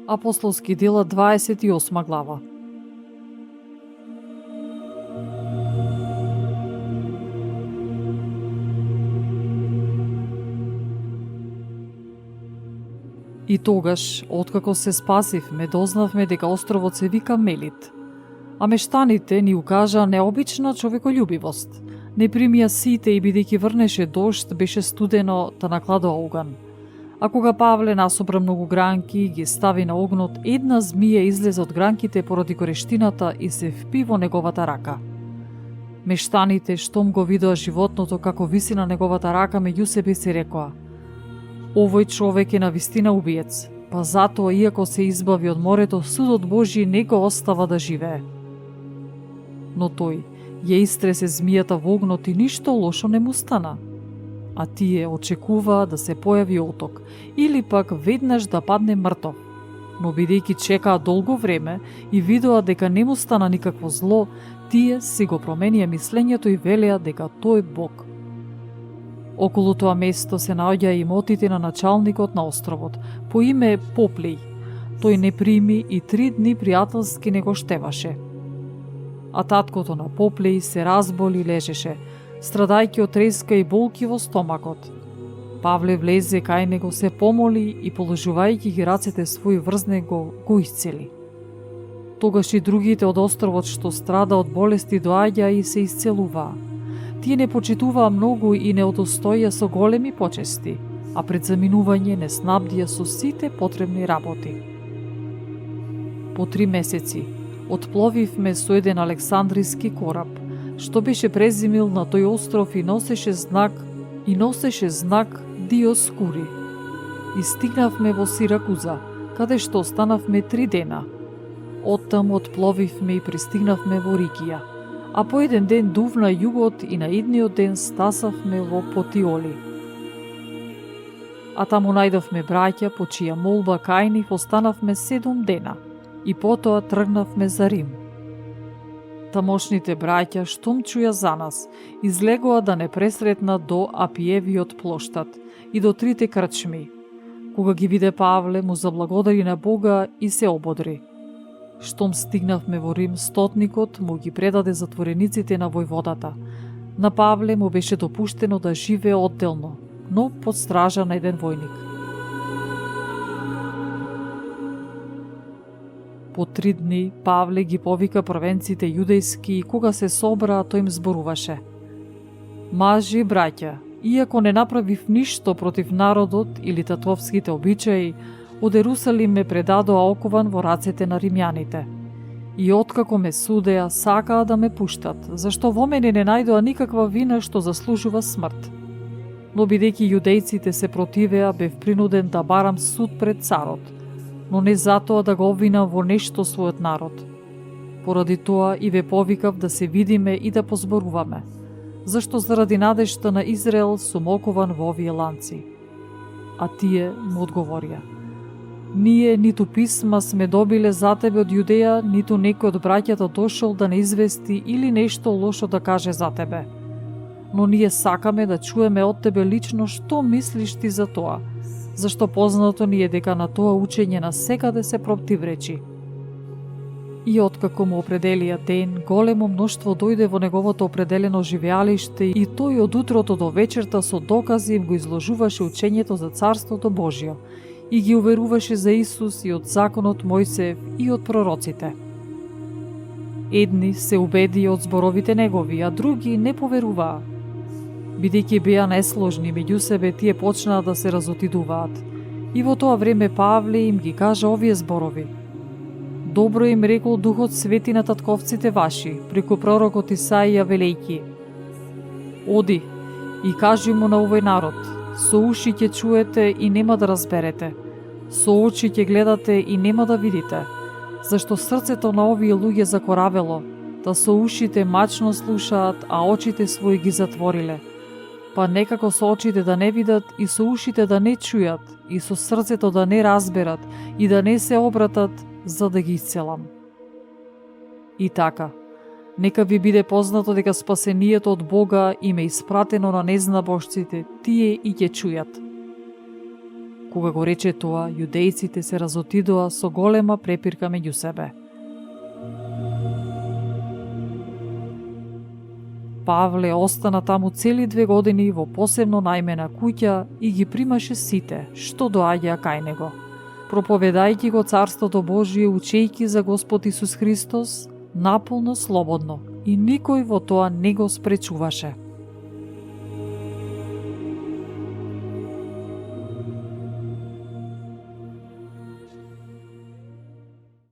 Апостолски дела 28 глава. И тогаш, откако се спасивме, дознавме дека островот се вика Мелит. А мештаните ни укажаа необична човеколюбивост. Не примија сите и бидејќи врнеше дожд, беше студено та накладоа оган. А кога Павле насобра многу гранки и ги стави на огнот, една змија излезе од гранките поради горештината и се впи во неговата рака. Мештаните, штом го видоа животното како виси на неговата рака, меѓу себе си рекоа: овој човек е навистина убиец, па затоа, иако се избави од морето, судот Божи не го остава да живее. Но тој ја истресе змијата во огнот и ништо лошо не му стана. А тие очекуваа да се појави оток, или пак веднаш да падне мртов. Но бидејќи чекаа долго време и видоа дека не му стана никакво зло, тие си го променија мислењето и велеа дека тој е Бог. Околу тоа место се наоѓа имотите на началникот на островот, по име Поплеј. Тој не прими и 3 дни пријателски не го штеваше. А таткото на Поплеј се разболи и лежеше, страдајќи од треска и болки во стомакот. Павле влезе кај него, се помоли и положувајќи ги рацете своји врз него, го исцели. Тогаш и другите од островот што страда од болести доаѓа и се исцелуваа. Тие не почитуваа многу и не удостоија со големи почести, а пред заминување не снабдија со сите потребни работи. По 3 месеци отпловивме со еден александриски кораб, што беше презимил на тој остров и носеше знак Диоскури. И стигнавме во Сиракуза, каде што останавме 3 дена. Оттам отпловивме и пристигнавме во Рикија, а по еден ден дув на југот и на идниот ден стасавме во Потиоли. А таму најдовме браќа, по чија молба кај нив останавме 7 дена и потоа тргнавме за Рим. Тамошните браќа, штом чуја за нас, излегоа да не пресретнат до Апиевиот плоштад и до 3 крчми. Кога ги виде Павле, му заблагодари на Бога и се ободри. Штом стигнавме во Рим, стотникот му ги предаде затворениците на војводата. На Павле му беше допуштено да живее одделно, но под стража на еден војник. По 3 дни Павле ги повика првенците јудејски и кога се собраа, тој им зборуваше: мажи и браќа, иако не направив ништо против народот или татовските обичаи, од Ерусалим ме предадоа окован во рацете на римјаните. И откако ме судеа, сакаа да ме пуштат, зашто во мене не најдоа никаква вина што заслужува смрт. Но бидејќи јудејците се противеа, бев принуден да барам суд пред царот, но не затоа да го обвинам во нешто својот народ. Поради тоа и ве повикав да се видиме и да позборуваме, зашто заради надежта на Израел сум окован во овие ланци. А тие му одговорија: ние ниту писма сме добиле за тебе од Јудеја, ниту некој од браќата дошол да не извести или нешто лошо да каже за тебе. Но ние сакаме да чуеме од тебе лично што мислиш ти за тоа, зашто познато ни е дека на тоа учење на секаде се противречи. И откако му определија ден, големо мноштво дојде во неговото определено живеалиште и тој од утрото до вечерта со докази им го изложуваше учењето за Царството Божјо и ги уверуваше за Исус и од законот Мојсеев и од пророците. Едни се убедија од зборовите негови, а други не поверуваа. Бидејќи беа несложни меѓу себе, тие почнаа да се разотидуваат. И во тоа време Павле им ги кажа овие зборови: добро им рекол Духот Свети на татковците ваши, преку пророкот Исаија велејќи: оди и кажи му на овој народ, со уши ќе чуете и нема да разберете, со очи ќе гледате и нема да видите, зашто срцето на овие луѓе закоравело, да со ушите мачно слушаат, а очите своји ги затвориле. Па некако со очите да не видат и со ушите да не чујат и со срцето да не разберат и да не се обратат, за да ги исцелам. И така, нека ви биде познато дека спасението од Бога им е испратено на незнабожците, тие и ќе чујат. Кога го рече тоа, јудејците се разотидоа со голема препирка меѓу себе. Павле остана таму цели 2 години во посебно најмена куќа и ги примаше сите што доаѓаа кај него, проповедајќи го Царството Божие, учејќи за Господ Исус Христос, наполно слободно, и никој во тоа не го спречуваше.